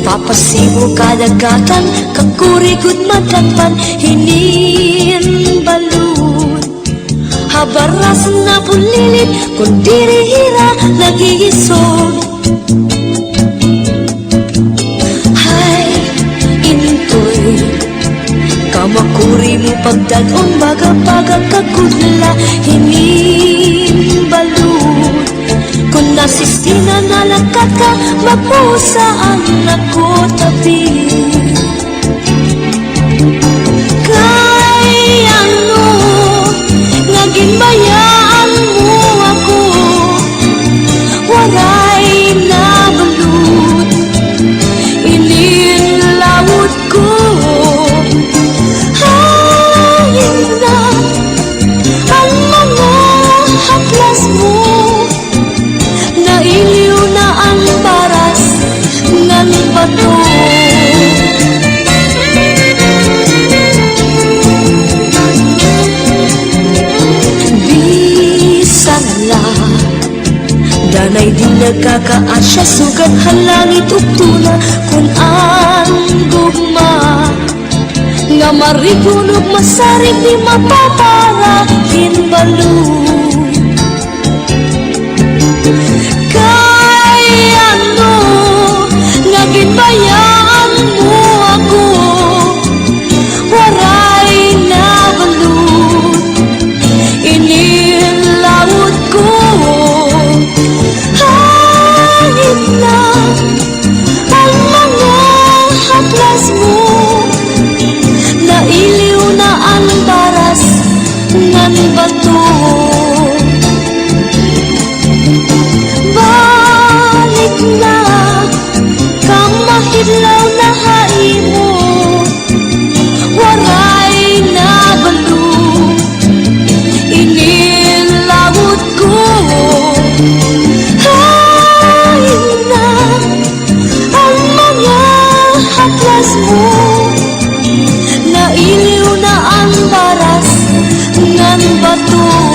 Papasibo kadagatan, kakurigod madagpan, hinin balud. Habaras na pulilit, kung dirihira nagigisod. Hay, intoy, kamakuri mo pagdagon, baga-baga kagudla, hinin balud. Kung nasistina na lakat ka, magpusaan ako tabi. Kay ano, nga ginbayaan mo ako, waray na balud, inilawod ko. Hayin na ang mga haplas mo, nailiw na ang paras ng bato. Bisan la, danay di nagkakaasya, sugat halangit ugtuna, kung ang gugma nga marigunog masarig di mapapara kinbalud. Kay ano, nga ginbayaan mo ako, waray na balud, inilawod ko. Hangin na ang mga haplas mo, nailiw na ang baras ng bato. Balik na kang mahidlaw na haimo, waray na balud, inilawod ko. Hayin na ang mga haplas mo, nailiw na ang baras ng bato.